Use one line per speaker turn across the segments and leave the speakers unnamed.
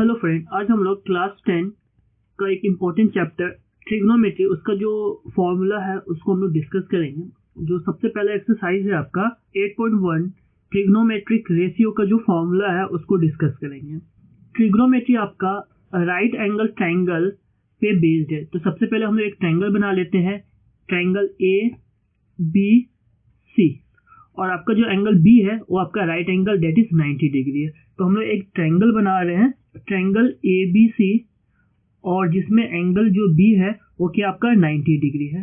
Hello friend, आज हम लोग क्लास 10 का एक इम्पोर्टेंट चैप्टर ट्रिग्नोमेट्री, उसका जो फॉर्मूला है उसको हम लोग डिस्कस करेंगे। जो सबसे पहला एक्सरसाइज है आपका 8.1 ट्रिग्नोमेट्रिक रेशियो का जो फॉर्मूला है उसको डिस्कस करेंगे। ट्रिग्नोमेट्री आपका राइट एंगल ट्रायंगल पे बेस्ड है। तो सबसे पहले हम लोग एक ट्रायंगल बना लेते हैं, ट्रायंगल ABC, और आपका जो एंगल B है वो आपका right angle date is 90 degree है। तो हम लोग एक ट्रायंगल बना रहे हैं, ट्रायंगल ABC, और जिसमें एंगल जो B है वो क्या आपका 90 डिग्री है।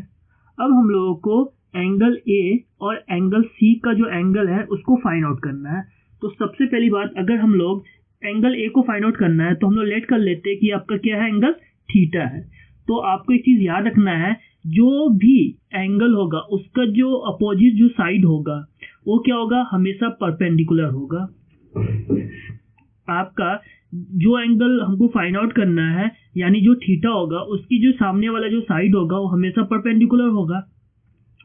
अब हम लोगों को एंगल A और एंगल C का जो एंगल है उसको फाइंड आउट करना है। तो सबसे पहली बात, अगर हम लोग एंगल A को फाइंड आउट करना है तो हम लोग लेट कर लेते हैं कि आपका क्या है, एंगल थीटा है। तो आपको एक चीज़ याद रखना है, जो भी एंगल होगा उसका जो अपोजिट जो साइड होगा वो क्या होगा, हमेशा परपेंडिकुलर होगा। आपका जो एंगल हमको फाइंड आउट करना है यानी जो थीटा होगा उसकी जो सामने वाला जो साइड होगा वो हमेशा परपेंडिकुलर होगा,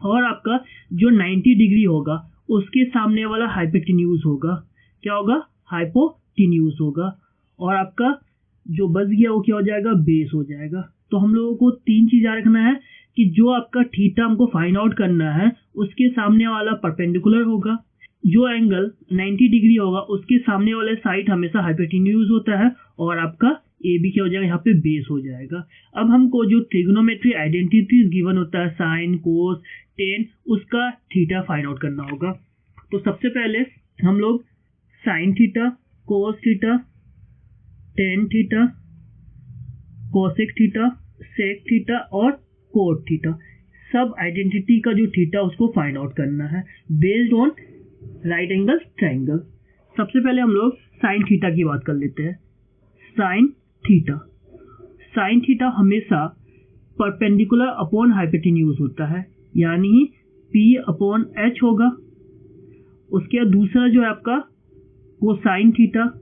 और आपका जो 90 डिग्री होगा उसके सामने वाला हाइपोटेन्यूज होगा। क्या होगा, हाइपोटेन्यूज होगा। और आपका जो बच गया वो क्या हो जाएगा, बेस हो जाएगा। तो हम लोगों को तीन चीज़ याद रखना है कि जो आपका थीटा हमको फाइंड आउट करना है उसके सामने वाला परपेंडिकुलर होगा, जो एंगल 90 डिग्री होगा उसके सामने वाले साइड हमेशा हाइपोटेन्यूज होता है, और आपका ए बी क्या हो जाएगा, यहाँ पे बेस हो जाएगा। अब हमको जो ट्रिग्नोमेट्री आइडेंटिटीज गिवन होता है, साइन, कोस, टेन, उसका थीटा फाइंड आउट करना होगा। तो सबसे पहले हम लोग sine theta, cos theta, tan theta, cosec theta, sec theta और कोट थीटा, सब आइडेंटिटी का जो थीटा उसको फाइंड आउट करना है based on right angle triangle. सबसे पहले हम लोग साइन थीटा की बात कर लेते हैं। साइन थीटा हमेशा परपेंडिकुलर अपॉन हाइपोटेन्यूज होता है, यानी P/H होगा। उसके बाद दूसरा जो है आपका कोसाइन थीटा,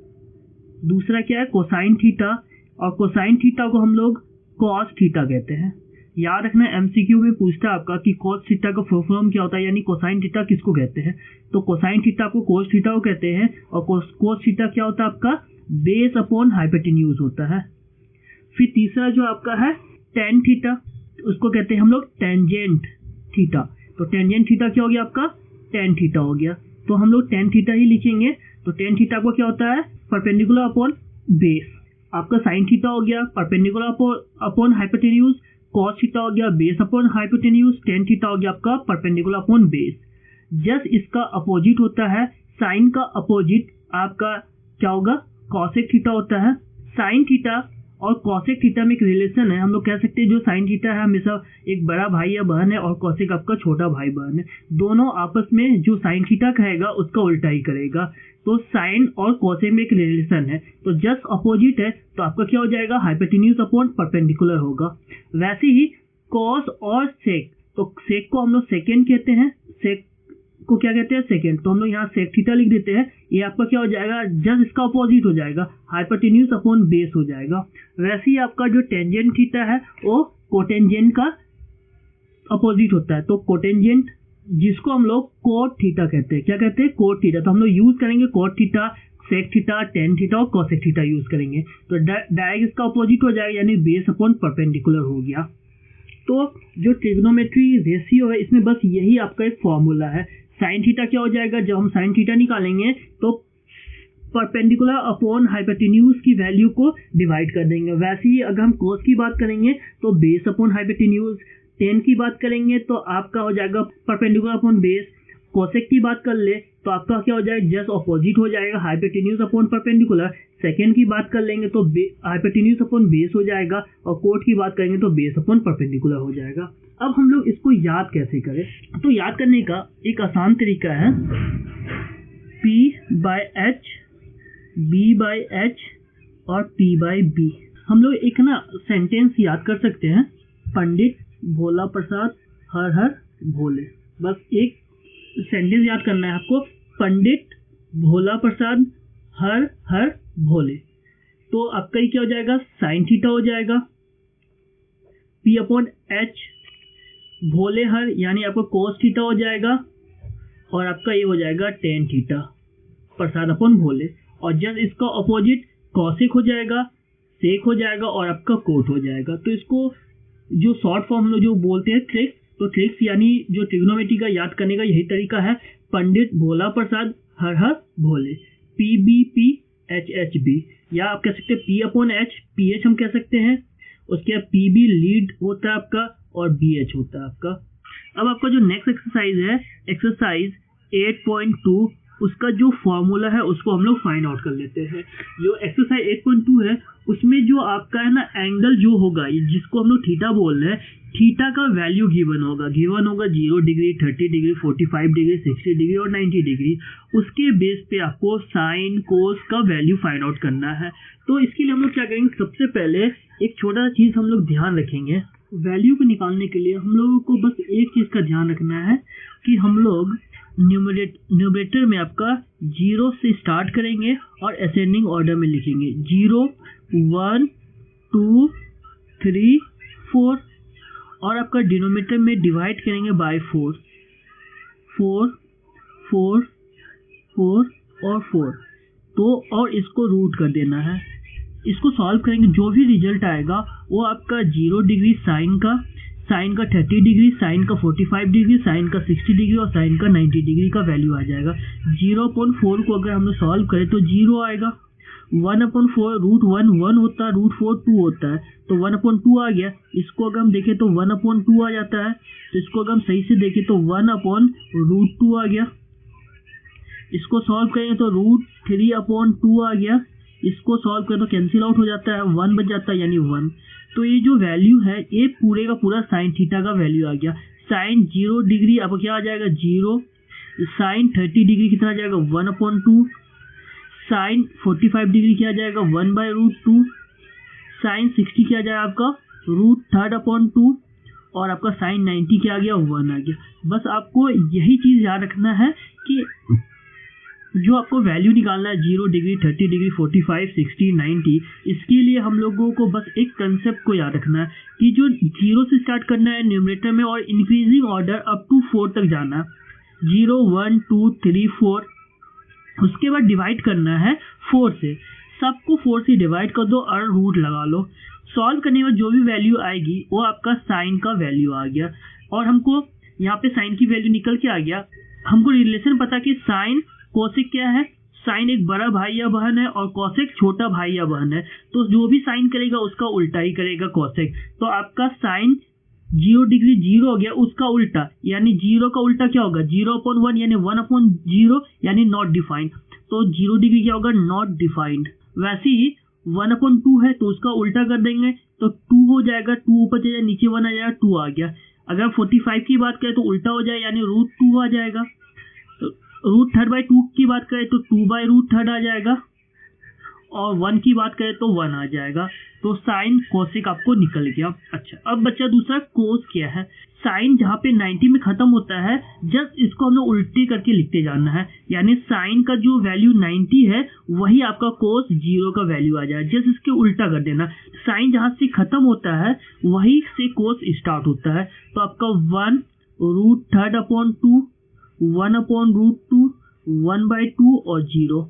दूसरा क्या है, कोसाइन थीटा, और कोसाइन थीटा को हम लोग कॉस थीटा कहते हैं। याद रखना, एमसीक्यू में पूछता है आपका कि कॉस थीटा का फुल फॉर्म क्या होता है, यानी कोसाइन थीटा किसको कहते हैं। तो कोसाइन थीटा को कोस थीटा को कहते हैं, और कोस थीटा क्या होता है आपका, बेस अपॉन हाइपोटेन्यूज होता है। फिर तीसरा जो आपका है टेन थीटा, उसको कहते हैं हम लोग टेंजेंट थीटा। तो टेंजेंट थीटा क्या हो गया आपका, टेन थीटा हो गया। तो हम लोग टेन थीटा ही लिखेंगे। तो टेन थीटा को क्या होता है, परपेंडिकुलर अपॉन बेस। आपका साइन थीटा हो गया perpendicular upon hypotenuse, cos theta हो गया base upon hypotenuse, tan theta हो गया आपका परपेंडिकुलर अपॉन बेस। जस्ट इसका अपोजिट होता है, साइन का अपोजिट आपका क्या होगा, कॉसेक थीटा होता है। साइन थीटा और कॉसेक थीटा में एक रिलेशन है, हम लोग कह सकते हैं जो साइन थीटा है हमेशा एक बड़ा भाई या बहन है, और कॉसेक आपका छोटा भाई बहन है। दोनों आपस में जो साइन थीटा कहेगा उसका उल्टा ही करेगा। तो साइन और कोसेक में एक रिलेशन है, तो जस्ट अपोजिट है, तो आपका क्या हो जाएगा, हाइपोटेन्यूज अपॉन परपेंडिकुलर होगा। वैसे ही कॉस और सेक, तो सेक को हम लोग सेकेंड कहते हैं, सेक को क्या कहते हैं, सेकेंड। तो हम लोग यहाँ सेक थीटा लिख देते हैं। ये आपका क्या हो जाएगा, जस्ट इसका अपोजिट हो जाएगा, हाइपोटेन्यूज अपॉन बेस हो जाएगा। वैसे ही आपका जो टेंजेंट थीटा है वो कोटेंजेंट का अपोजिट होता है। तो कोटेंजेंट जिसको हम लोग कोट थीटा कहते हैं, क्या कहते हैं, कोट थीटा। तो हम लोग यूज करेंगे cot theta, sec theta, tan theta और कोसेक थीटा यूज करेंगे। तो डायरेक्ट इसका अपोजिट हो जाएगा, यानी बेस अपॉन परपेंडिकुलर हो गया। तो जो ट्रिग्नोमेट्री रेशियो है इसमें बस यही आपका एक फॉर्मूला है। साइन थीटा क्या हो जाएगा, जब हम साइन थीटा निकालेंगे तो परपेंडिकुलर अपॉन हाइपोटेन्यूज की वैल्यू को डिवाइड कर देंगे। वैसे ही अगर हम कोस की बात करेंगे तो बेस अपॉन हाइपोटेन्यूज, टेन की बात करेंगे तो आपका हो जाएगा परपेंडिकुलर अपॉन बेस, कोसेक की बात कर ले तो आपका क्या हो जाएगा, जस्ट अपोजिट हो जाएगा, हाइपोटेन्यूज अपॉन परपेंडिकुलर। सेकेंड की बात कर लेंगे तो हाइपोटेन्यूज अपॉन बेस हो जाएगा, और कोट की बात करेंगे तो बेस अपॉन परपेंडिकुलर हो जाएगा। अब हम लोग इसको याद कैसे करें, तो याद करने का एक आसान तरीका है, P/H, B/H और P/B। हम लोग एक ना सेंटेंस याद कर सकते हैं, पंडित भोला प्रसाद हर हर भोले। बस एक सेंटेंस याद करना है आपको, पंडित भोला प्रसाद हर हर भोले। तो आपका ये क्या हो जाएगा, साइन थीटा हो जाएगा, P/H, भोले हर यानी आपका कोस थीटा हो जाएगा, और आपका ये हो जाएगा टेन थीटा, प्रसाद अपॉन भोले। और जस्ट इसका अपोजिट कॉसेक हो जाएगा, सेक हो जाएगा और आपका कोट हो जाएगा। तो इसको जो शॉर्ट फॉर्म में जो बोलते हैं ट्रिक्स, तो ट्रिक्स यानी जो ट्रिग्नोमेट्री का याद करने का यही तरीका है। पंडित भोला प्रसाद हर हर भोले, PBPHHB, या आप कह सकते हैं P/H, PH हम कह सकते हैं। उसके बाद PB लीड होता है आपका और BH होता है आपका। अब आपका जो नेक्स्ट एक्सरसाइज है, एक्सरसाइज 8.2, उसका जो फॉर्मूला है उसको हम लोग फाइंड आउट कर लेते हैं। जो एक्सरसाइज 8.2 है उसमें जो आपका है ना एंगल जो होगा, जिसको हम लोग थीटा बोल रहे हैं, थीटा का वैल्यू गिवन होगा 0 डिग्री, 30 डिग्री, 45 डिग्री, 60 डिग्री और 90 डिग्री। उसके बेस पे आपको साइन कोस का वैल्यू फाइंड आउट करना है। तो इसके लिए हम लोग क्या करेंगे, सबसे पहले एक छोटा सा चीज़ हम लोग ध्यान रखेंगे। वैल्यू को निकालने के लिए हम लोगों को बस एक चीज़ का ध्यान रखना है कि हम लोग न्यूमरेटर में आपका 0 से स्टार्ट करेंगे और असेंडिंग ऑर्डर में लिखेंगे 0, 1, 2, 3, 4 और आपका डिनोमिनेटर में डिवाइड करेंगे बाय 4, 4, 4, 4 और 4। तो और इसको रूट कर देना है। इसको सॉल्व करेंगे, जो भी रिजल्ट आएगा वो आपका 0 डिग्री साइन का 30 डिग्री, साइन का 45 डिग्री, साइन का 60 डिग्री और साइन का 90 डिग्री का वैल्यू आ जाएगा। 0/4 को अगर हम लोग सॉल्व करें तो 0 आएगा। 1/4 √1 1 होता है, √4 2 होता है, तो 1/2 आ गया। इसको अगर हम देखें तो 1/2 आ जाता है। तो इसको अगर हम सही से देखें तो 1/√2 आ गया। इसको सॉल्व करें तो √3/2 आ गया। इसको सॉल्व करें तो कैंसिल आउट हो जाता है, 1 बच जाता है यानी 1। तो ये जो वैल्यू है ये पूरे का पूरा साइन थीटा का वैल्यू आ गया। साइन 0 डिग्री अब क्या आ जाएगा 0, साइन 30 डिग्री कितना आ जाएगा 1/2, साइन 45 डिग्री क्या आ जाएगा 1/√2, साइन 60 क्या आ जाएगा आपका √3/2 और आपका साइन 90 क्या आ गया 1 आ गया। बस आपको यही चीज़ याद रखना है कि जो आपको वैल्यू निकालना है 0 डिग्री, 30 डिग्री, 45, 60, 90, इसके लिए हम लोगों को बस एक कंसेप्ट को याद रखना है कि जो 0 से स्टार्ट करना है न्यूमरेटर में और इंक्रीजिंग ऑर्डर अप टू 4 तक जाना है। 0, 1, 2, 3, 4, उसके बाद डिवाइड करना है 4 से। सबको 4 से डिवाइड कर दो और रूट लगा लो। सॉल्व करने में जो भी वैल्यू आएगी वो आपका साइन का वैल्यू आ गया। और हमको यहाँ पे साइन की वैल्यू निकल के आ गया। हमको रिलेशन पता कि साइन कोसेक क्या है, साइन एक बड़ा भाई या बहन है और कोसेक छोटा भाई या बहन है। तो जो भी साइन करेगा उसका उल्टा ही करेगा कोसेक। तो आपका साइन 0 डिग्री 0 हो गया, उसका उल्टा यानी 0 का उल्टा क्या होगा 0/1 यानी 1/0 यानी नॉट डिफाइंड। तो 0 डिग्री क्या होगा नॉट डिफाइंड। वैसे ही 1/2 है तो उसका उल्टा कर देंगे तो 2 हो जाएगा, 2 ऊपर चले जाए नीचे 1 आ जाएगा 2 आ गया। अगर 45 की बात करें तो उल्टा हो जाए यानी √2 आ जाएगा। √3/2 की बात करें तो 2/√3 आ जाएगा और 1 की बात करें तो 1 आ जाएगा। तो साइन कोसेक आपको निकल गया। अच्छा, अब बच्चा दूसरा कोस क्या है। साइन जहाँ पे 90 में खत्म होता है जस्ट इसको हम लोग उल्टी करके लिखते जाना है, यानी साइन का जो वैल्यू 90 है वही आपका कोस 0 का वैल्यू आ जाए। जस्ट इसके उल्टा कर देना। साइन जहाँ से खत्म होता है वही से कोस स्टार्ट होता है। तो आपका 1 √3/2, 1/√2, 1/2 और 0,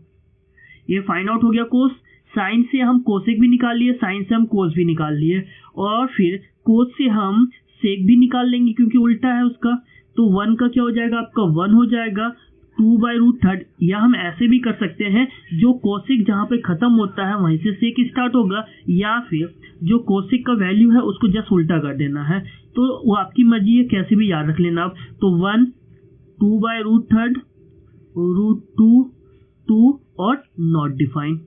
ये फाइंड आउट हो गया कोस। साइन से हम कोसेक भी निकाल लिए, साइन से हम कोस भी निकाल लिए और फिर कोस से हम सेक भी निकाल लेंगे क्योंकि उल्टा है उसका। तो 1 का क्या हो जाएगा आपका 1 हो जाएगा 2/√3। या हम ऐसे भी कर सकते हैं जो कोसेक जहाँ पे खत्म होता है वहीं से सेक स्टार्ट होगा, या फिर जो कोसेक का वैल्यू है उसको जस्ट उल्टा कर देना है। तो वो आपकी मर्जी है, कैसे भी याद रख लेना आप। तो 1 2/√3, √2, 2 और नॉट डिफाइंड।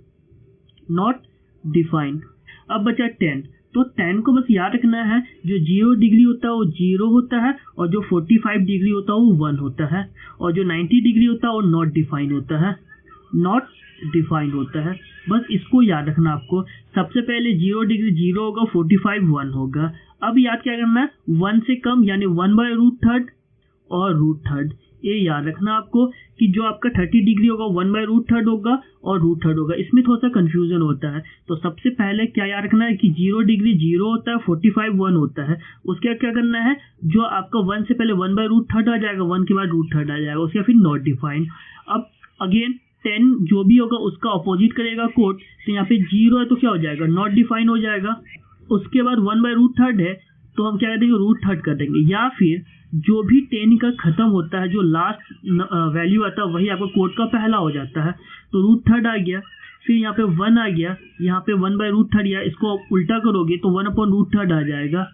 अब बचा 10। तो 10 को बस याद रखना है, जो 0 डिग्री होता है वो 0 होता है और जो 45 डिग्री होता है वो 1 होता है और जो 90 डिग्री होता है वो नॉट डिफाइंड होता है। बस इसको याद रखना आपको। सबसे पहले 0 डिग्री 0 होगा, 45 1 होगा। अब याद क्या करना है 1 से कम यानी 1/√3 और √3। ये याद रखना आपको कि जो आपका 30 डिग्री होगा 1/√3 होगा और √3 होगा। इसमें थोड़ा सा कंफ्यूजन होता है। तो सबसे पहले क्या याद रखना है कि 0 डिग्री 0 होता है, 45 1 होता है। उसके बाद क्या करना है, जो आपका 1 से पहले 1/√3 आ जाएगा, 1 के बाद √3 आ जाएगा, उसके बाद फिर नॉट डिफाइंड। अब अगेन 10 जो भी होगा उसका अपोजिट करेगा कोट, तो यहाँ पे 0 है तो क्या हो जाएगा, नॉट डिफाइन हो जाएगा। उसके बाद 1/√3 है तो हम क्या कर देंगे, √3 कर देंगे, या फिर जो भी 10 का खत्म होता है जो लास्ट वैल्यू आता है वही आपका कोड का पहला हो जाता है, तो √3 आ गया। फिर यहाँ पे 1 आ गया, यहाँ पे 1/√3 या इसको उल्टा करोगे तो 1/√3 आ जाएगा,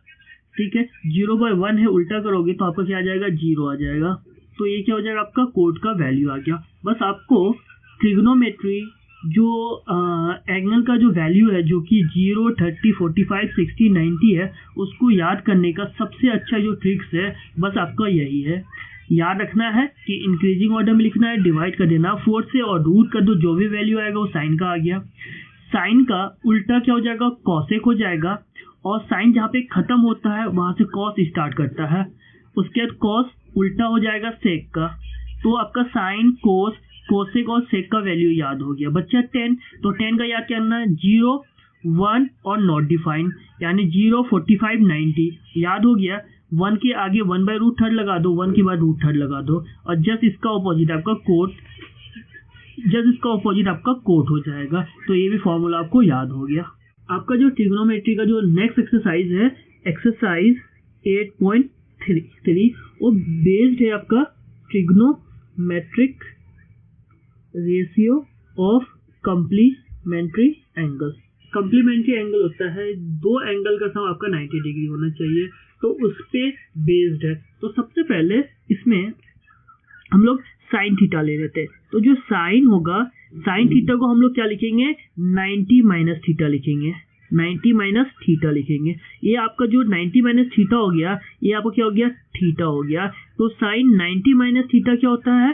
ठीक है। 0/1 है, उल्टा करोगे तो आपका क्या आ जाएगा, 0 आ जाएगा। तो ये क्या हो जाएगा, आपका कोड का वैल्यू आ गया। बस आपको ट्रिग्नोमेट्री जो एंगल का जो वैल्यू है जो कि 0, 30, 45, 60, 90 है, उसको याद करने का सबसे अच्छा जो ट्रिक्स है बस आपका यही है। याद रखना है कि इंक्रीजिंग ऑर्डर में लिखना है, डिवाइड कर देना 4 से और रूट कर दो, जो भी वैल्यू आएगा वो साइन का आ गया। साइन का उल्टा क्या हो जाएगा, कॉसेक हो जाएगा, और साइन जहाँ पे खत्म होता है वहां से कॉस स्टार्ट करता है, उसके बाद कॉस उल्टा हो जाएगा सेक का। तो आपका साइन, कोस, कोसेक और सेक का वैल्यू याद हो गया। बच्चा 10, तो 10 का याद करना है 0, 1 और नॉट डिफाइन, यानी 0, 45, 90 याद हो गया। 1 के आगे 1/√3 लगा दो, 1 के बाद √3 लगा दो, और जस्ट इसका ऑपोजिट आपका कोट हो जाएगा। तो ये भी फॉर्मूला आपको याद हो गया। आपका जो ट्रिग्नोमेट्री का जो नेक्स्ट एक्सरसाइज है, एक्सरसाइज 8.3, वो बेस्ड है आपका trigonometric ratio of complementary angle. Complementary angle होता है दो एंगल का सम आपका 90 डिग्री होना चाहिए, तो उस पे बेस्ड है। तो सबसे पहले इसमें हम लोग साइन थीटा ले लेते हैं। तो जो साइन होगा, साइन थीटा को हम लोग क्या लिखेंगे, 90 माइनस थीटा लिखेंगे, 90 माइनस थीटा लिखेंगे। ये आपका जो 90 माइनस थीटा हो गया, ये आपका क्या हो गया, थीटा हो गया। तो साइन 90 माइनस थीटा क्या होता है,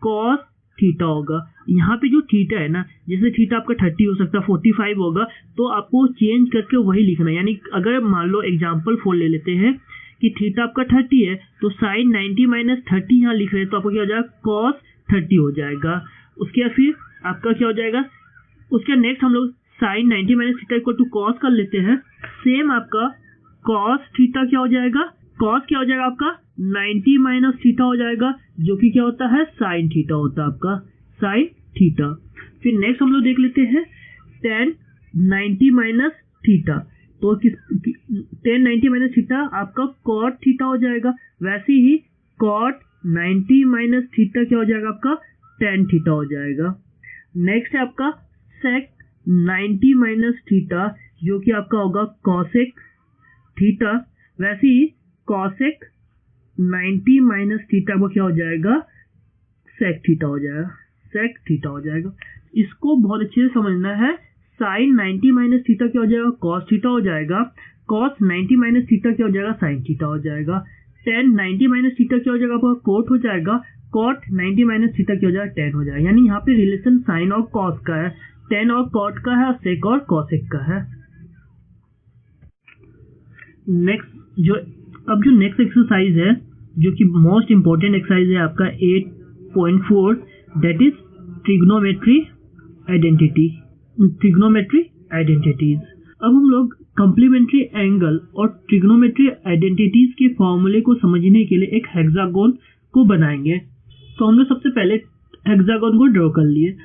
कॉस थीटा होगा। यहाँ पे जो थीटा है ना, जैसे थीटा आपका 30 हो सकता है, 45 होगा, तो आपको चेंज करके वही लिखना है। यानी अगर मान लो एग्जाम्पल 4 ले लेते हैं कि थीटा आपका 30 है, तो साइन 90 माइनस 30 यहाँ लिख रहे हैं, तो आपको क्या हो जाएगा, कॉस 30 हो जाएगा। उसके बाद फिर आपका क्या हो जाएगा, उसके नेक्स्ट हम लोग sine 90 minus theta equal to cos कर लेते हैं। सेम आपका कॉस थीटा क्या हो जाएगा, कॉस क्या हो जाएगा आपका 90 माइनस थीटा हो जाएगा, जो कि क्या होता है, साइन थीटा होता है आपका, साइन थीटा। फिर नेक्स्ट हम लोग देख लेते हैं tan 90 माइनस थीटा, तो tan 90 माइनस थीटा आपका कॉट थीटा हो जाएगा। वैसे ही कॉट 90 माइनस थीटा क्या हो जाएगा, आपका tan थीटा हो जाएगा। नेक्स्ट है आपका सेक 90 माइनस थीटा, जो कि आपका होगा कॉसेक थीटा। वैसे ही कॉसेक 90 माइनस थीटा को क्या हो जाएगा, सेक थीटा हो जाएगा, सेक थीटा हो जाएगा। इसको बहुत अच्छे से समझना है। साइन 90 माइनस थीटा क्या हो जाएगा, कॉस थीटा हो जाएगा। कॉस 90 माइनस थीटा क्या हो जाएगा, साइन थीटा हो जाएगा। tan 90 माइनस थीटा क्या हो जाएगा, आपका कोट हो जाएगा। कॉट 90 माइनस थीटा क्या हो जाएगा, tan हो जाएगा। यानी यहाँ पे रिलेशन साइन और कॉस का है, tan और कॉट का है, सेक और कॉसेक का है। अब जो नेक्स्ट एक्सरसाइज है, जो कि मोस्ट इंपॉर्टेंट एक्सरसाइज है आपका 8.4, that is trigonometry identity, trigonometry identities. अब हम लोग कंप्लीमेंट्री एंगल और ट्रिग्नोमेट्री आइडेंटिटीज के फॉर्मूले को समझने के लिए एक हेक्सागोन को बनाएंगे। तो हम लोग सबसे पहले हेक्सागोन को ड्रॉ कर लिए।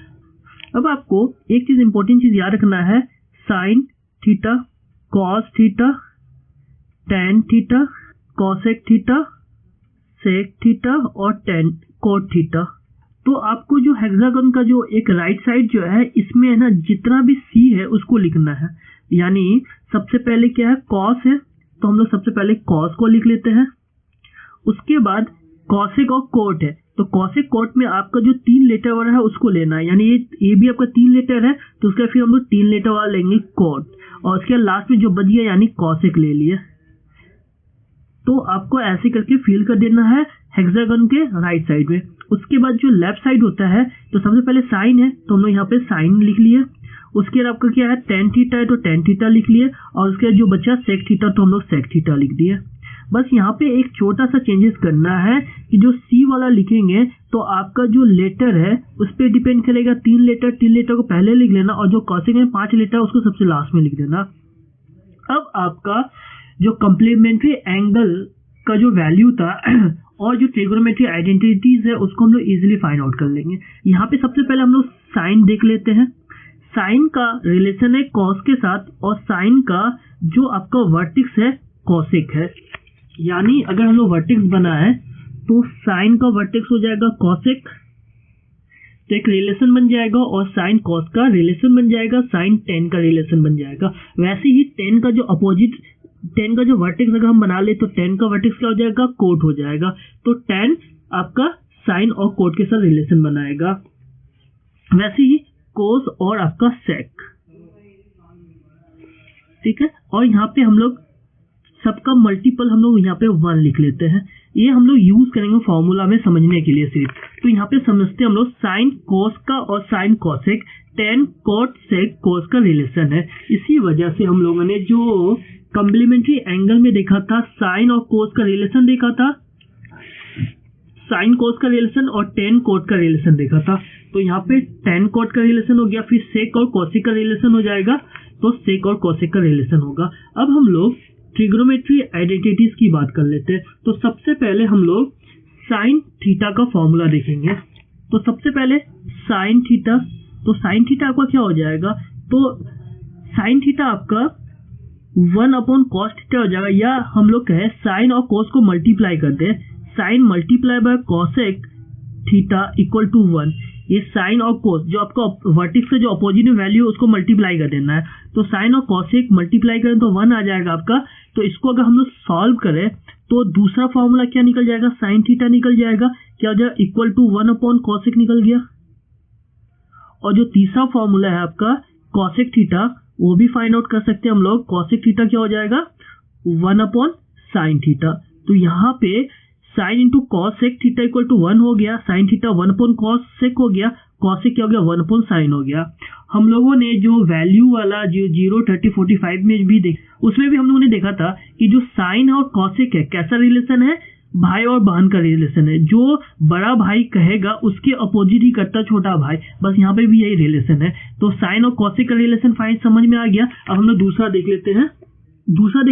अब आपको एक चीज इंपॉर्टेंट चीज याद रखना है, sine theta, cos theta, tan theta, cosec theta, sec theta और tan कोट थीटा। तो आपको जो हेक्सागोन का जो एक राइट साइड जो है, इसमें है ना जितना भी सी है उसको लिखना है। यानी सबसे पहले क्या है, कॉस है, तो हम लोग सबसे पहले कॉस को लिख लेते हैं। उसके बाद कॉसेक और कोट है, तो कॉसेक कोट में आपका जो 3 लेटर वाला है उसको लेना है। यानी ये भी आपका 3 लेटर है, तो उसका फिर हम लोग 3 लेटर वाला लेंगे कोट, और उसके लास्ट में जो बच गया यानी कॉसेक ले लिए। तो आपको ऐसे करके फिल कर देना है हेक्सागन के राइट साइड में। उसके बाद जो लेफ्ट साइड होता है, तो सबसे पहले साइन है, तो हम लोग यहाँ पे साइन लिख लिए। उसके बाद आपका क्या है, tan थीटा है, तो tan थीटा लिख लिए, और उसके बाद जो बचा सेक थीटा, तो हम लोग सेक थीटा लिख दिए। बस यहाँ पे एक छोटा सा चेंजेस करना है कि जो सी वाला लिखेंगे तो आपका जो लेटर है उस पर डिपेंड करेगा। 3 लेटर को पहले लिख लेना, और जो कॉसेक में 5 लेटर उसको सबसे लास्ट में लिख देना। अब आपका जो कंप्लीमेंट्री एंगल का जो वैल्यू था और जो ट्रिग्नोमेट्री आइडेंटिटीज है उसको हम लोग इजीली फाइंड आउट कर लेंगे। यहाँ पे सबसे पहले हम लोग साइन देख लेते हैं। साइन का रिलेशन है कॉस के साथ और साइन का जो आपका वर्टेक्स है कॉसेक है। यानी अगर हम लोग वर्टेक्स बना है तो साइन का वर्टेक्स हो जाएगा कॉसेक, तो एक रिलेशन बन जाएगा, और साइन कॉस का रिलेशन बन जाएगा, साइन टेन का रिलेशन बन जाएगा। वैसे ही टेन का जो अपोजिट, टेन का जो वर्टेक्स अगर हम बना ले तो टेन का वर्टेक्स क्या हो जाएगा, कोट हो जाएगा। तो टेन आपका साइन और कोट के साथ रिलेशन बनाएगा। वैसे ही कोस और आपका सेक, ठीक है। और यहाँ पे हम लोग सबका मल्टीपल हम लोग यहाँ पे 1 लिख लेते हैं। ये हम लोग यूज करेंगे फॉर्मूला में समझने के लिए सिर्फ। तो यहाँ पे समझते हैं हम लोग साइन कोस का और sine cosec, tan cot sec cos का रिलेशन है। इसी वजह से हम लोगों ने जो कॉम्प्लीमेंट्री एंगल में देखा था साइन और कोस का रिलेशन देखा था, साइन कोस का रिलेशन और टेन कोट का रिलेशन देखा था। तो यहाँ पे टेन कोट का रिलेशन हो गया, फिर सेक और कोसेक का रिलेशन हो जाएगा, तो सेक और कोसेक का रिलेशन होगा। अब हम लोग ट्रिग्नोमेट्री आइडेंटिटीज की बात कर लेते हैं। तो सबसे पहले हम लोग साइन थीटा का फॉर्मूला देखेंगे। तो सबसे पहले साइन थीटा, तो साइन थीटा आपका क्या हो जाएगा, तो साइन थीटा आपका 1 कॉस थीटा हो जाएगा, या हम लोग कहें साइन और कोस को मल्टीप्लाई कर दे, sine multiply by cosec theta equal to 1। ये साइन और कोस जो आपका वर्टेक्स से जो अपोजिट में वैल्यू है उसको मल्टीप्लाई कर देना है। तो साइन और कोसेक मल्टीप्लाई करें तो 1 आ जाएगा आपका। तो इसको अगर हम लोग सॉल्व करें तो दूसरा फॉर्मूला क्या निकल जाएगा, साइन थीटा निकल जाएगा, क्या हो जाएगा, इक्वल टू 1 कोसेक निकल गया। और जो तीसरा फॉर्मूला है आपका कोसेक थीटा, वो भी फाइंड आउट कर सकते हैं हम लोग। कोसेक थीटा क्या हो जाएगा, 1 साइन थीटा। तो यहाँ पे sine into cos sec theta equal to 1 हो गया, साइन थीटा 1 कॉस सेक हो गया, कॉस सेक क्या हो गया, 1 साइन हो गया। हम लोगों ने जो वैल्यू वाला जो 0, 30, 45 में भी उसमें भी हम लोगों ने देखा था कि जो साइन और कॉसेक है कैसा रिलेशन है, भाई और बहन का रिलेशन है। जो बड़ा भाई कहेगा उसके अपोजिट ही करता छोटा भाई, बस यहाँ पे भी यही रिलेशन है। तो साइन और कॉसेक का रिलेशन फाइन समझ में आ गया। अब हम लोग दूसरा देख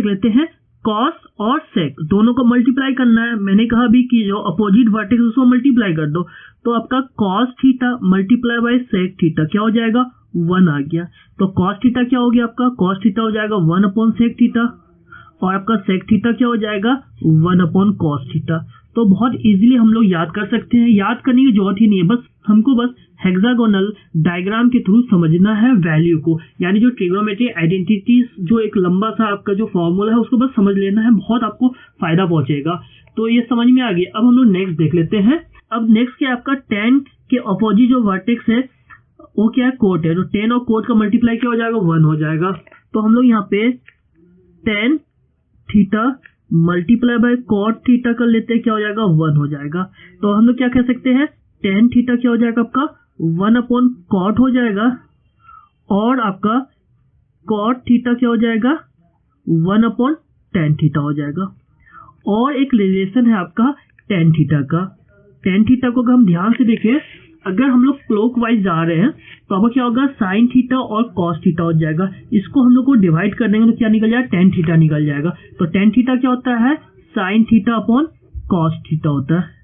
लेते हैं कॉस और सेक दोनों को मल्टीप्लाई करना है। मैंने कहा भी कि जो अपोजिट वर्टेक्स उसको मल्टीप्लाई कर दो, तो आपका cos theta multiply by sec theta क्या हो जाएगा, 1 आ गया। तो कॉस थीटा क्या हो गया आपका, कॉस थीटा हो जाएगा 1 सेक थीटा, और आपका सेक थीटा क्या हो जाएगा, 1 कॉस थीटा। तो बहुत इजीली हम लोग याद कर सकते हैं, याद करने की जरूरत ही नहीं है, बस हमको बस हेक्सागोनल डायग्राम के थ्रू समझना है वैल्यू को। यानी जो ट्रिग्नोमेट्री आइडेंटिटीज जो एक लंबा सा आपका जो फॉर्मूला है उसको बस समझ लेना है, बहुत आपको फायदा पहुंचेगा। तो ये समझ में आ गया। अब हम लोग नेक्स्ट देख लेते हैं। अब नेक्स्ट क्या आपका टेन के अपोजिट जो वर्टेक्स है वो क्या है, कोट है। तो टेन और कोट का मल्टीप्लाई क्या हो जाएगा, 1 हो जाएगा। तो हम लोग यहाँ पे tan theta multiply by cot theta कर लेते हैं, क्या हो जाएगा, 1 हो जाएगा। तो हम लोग क्या कह सकते हैं, टेन थीटा क्या हो जाएगा आपका, 1 कॉट हो जाएगा, और आपका कॉट थीटा क्या हो जाएगा, 1 टेन थीटा हो जाएगा। और एक रिलेशन है आपका टेन थीटा का। टेन थीटा को अगर हम ध्यान से देखें, अगर हम लोग क्लॉकवाइज जा रहे हैं तो अब क्या होगा, साइन थीटा और कॉस थीटा हो जाएगा। इसको हम लोग को डिवाइड कर देंगे तो क्या निकल जाएगा, टेन थीटा निकल जाएगा। तो टेन थीटा क्या होता है, sine theta upon cos theta होता है।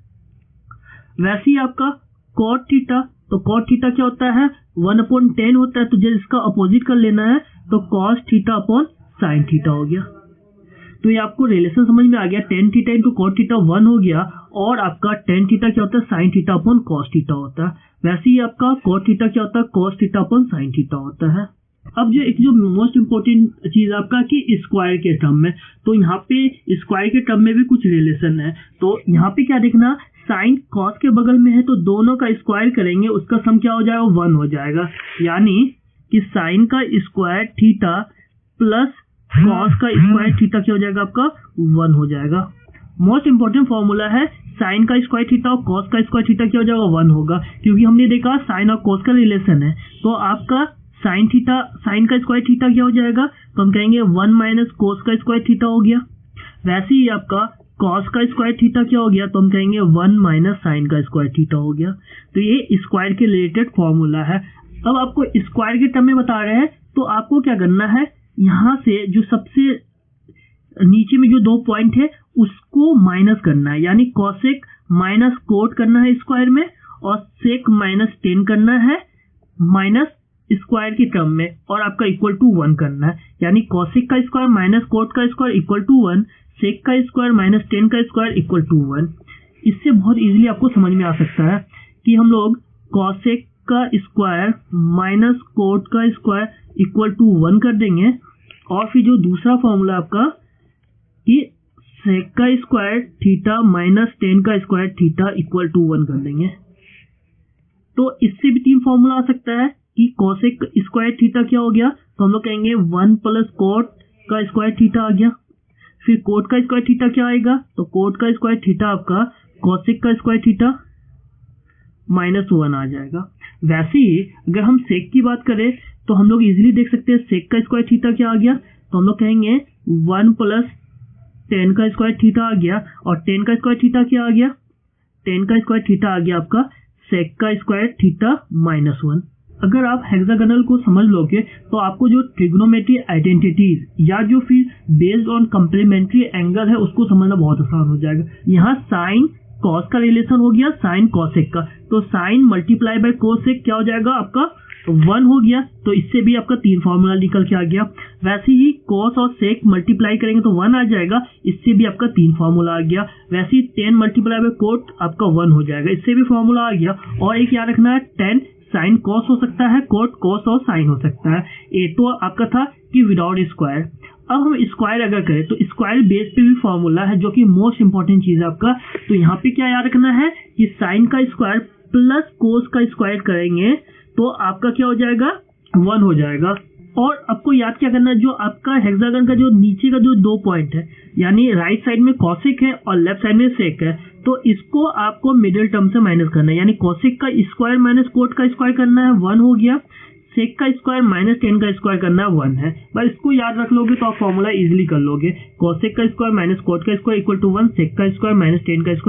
वैसे ही आपका कॉट थीटा, तो कॉट थीटा क्या होता है, 1/10 होता है। तो जब इसका अपोजिट कर लेना है तो cos theta upon sine theta हो गया। तो ये आपको रिलेशन समझ में आ गया, tan theta into cot theta 1 हो गया, और आपका टेन थीटा क्या होता है, sine theta upon cos theta होता है। वैसे ही आपका कॉट थीटा क्या होता है, cos theta upon sine theta होता है। अब जो एक जो मोस्ट इंपॉर्टेंट चीज आपका कि स्क्वायर के टर्म में, तो यहाँ पे स्क्वायर के टर्म में भी कुछ रिलेशन है। तो यहाँ पे क्या देखना, साइन कॉस के बगल में है तो दोनों का स्क्वायर करेंगे, उसका सम क्या हो जाएगा, 1 हो जाएगा। यानी कि साइन का स्क्वायर थीटा प्लस कॉस का स्क्वायर थीटा क्या हो जाएगा आपका, 1 हो जाएगा। मोस्ट इंपॉर्टेंट फॉर्मूला है, साइन का स्क्वायर थीटा और कॉस का स्क्वायर थीटा क्या हो जाएगा, 1 होगा, क्योंकि हमने देखा साइन और कॉस का रिलेशन है। तो आपका साइन थीटा, साइन का स्क्वायर थीटा क्या हो जाएगा, तो हम कहेंगे 1 माइनस कोस का स्क्वायर थीटा हो गया। वैसे ही आपका कॉस का स्क्वायर थीटा क्या हो गया, तो हम कहेंगे 1 माइनस साइन का स्क्वायर थीटा हो गया। तो ये स्क्वायर के रिलेटेड फॉर्मूला है। अब आपको स्क्वायर के टर्म में बता रहे हैं, तो आपको क्या करना है, यहाँ से जो सबसे नीचे में जो 2 पॉइंट है उसको माइनस करना है, यानी कॉसेक माइनस कोट करना है स्क्वायर में और सेक माइनस टेन करना है माइनस स्क्वायर की टर्म में और आपका इक्वल टू 1 करना है, यानी कॉसेक का स्क्वायर माइनस कोट का स्क्वायर इक्वल टू 1, सेक का स्क्वायर माइनस टेन का स्क्वायर इक्वल टू 1। इससे बहुत इजीली आपको समझ में आ सकता है कि हम लोग कॉसेक का स्क्वायर माइनस कोट का स्क्वायर इक्वल टू 1 कर देंगे और फिर जो दूसरा फॉर्मूला आपका कि सेक का स्क्वायर थीटा माइनस टेन का स्क्वायर थीटा इक्वल टू 1 कर देंगे। तो इससे भी 3 फॉर्मूला आ सकता है कि कॉसेक स्क्वायर थीटा क्या हो गया, तो हम लोग कहेंगे 1 प्लस कोट का स्क्वायर थीटा आ गया। फिर कोट का स्क्वायर थीटा क्या आएगा, तो कोट का स्क्वायर थीटा आपका कॉसेक का स्क्वायर थीटा माइनस 1 आ जाएगा। वैसे ही अगर हम सेक की बात करें तो हम लोग इजीली देख सकते हैं सेक का स्क्वायर थीटा क्या आ गया, तो हम लोग कहेंगे 1 प्लस 10 का स्क्वायर थीटा आ गया और 10 का स्क्वायर थीटा क्या आ गया, 10 का स्क्वायर थीटा आ गया आपका सेक का स्क्वायर थीटा माइनस 1। अगर आप हेक्सागोनल को समझ लोगे तो आपको जो ट्रिग्नोमेट्री आइडेंटिटीज या जो फिर बेस्ड ऑन कम्प्लीमेंट्री एंगल है उसको समझना बहुत आसान हो जाएगा। यहाँ साइन कॉस का रिलेशन हो गया साइन कॉसेक का, तो साइन मल्टीप्लाई बाय कोसेक क्या हो जाएगा आपका 1 हो गया, तो इससे भी आपका 3 फॉर्मूला निकल के आ गया। वैसे ही कॉस और सेक मल्टीप्लाई करेंगे तो 1 आ जाएगा, इससे भी आपका 3 फॉर्मूला आ गया। वैसे ही 10 मल्टीप्लाई बाय कोट आपका 1 हो जाएगा, इससे भी फॉर्मूला आ गया। और एक याद रखना है 10 साइन कॉस हो सकता है, कोट कॉस और साइन हो सकता है। ये तो आपका था कि विदाउट स्क्वायर। अब हम स्क्वायर अगर करें तो स्क्वायर बेस पे भी फॉर्मूला है जो कि मोस्ट इंपॉर्टेंट चीज है आपका। तो यहाँ पे क्या याद रखना है कि साइन का स्क्वायर प्लस कोस का स्क्वायर करेंगे तो आपका क्या हो जाएगा 1 हो जाएगा। और आपको याद क्या करना है, जो आपका हेक्सागन का जो नीचे का जो 2 पॉइंट है यानी राइट साइड में कॉसेक है और लेफ्ट साइड में सेक है, तो इसको आपको मिडिल टर्म से माइनस करना है, यानी कॉसेक का स्क्वायर माइनस कोट का स्क्वायर करना है 1 हो गया, सेक का स्क्वायर माइनस 10 का स्क्वायर करना है 1 है। बस इसको याद रख लोगे तो आप फॉर्मूला इजीली कर लोगे। कॉसेक का स्क्वायर माइनस कोट का स्क्वायर इक्वल टू 1, सेक का स्क्वायर माइनस 10 का स्क्वायर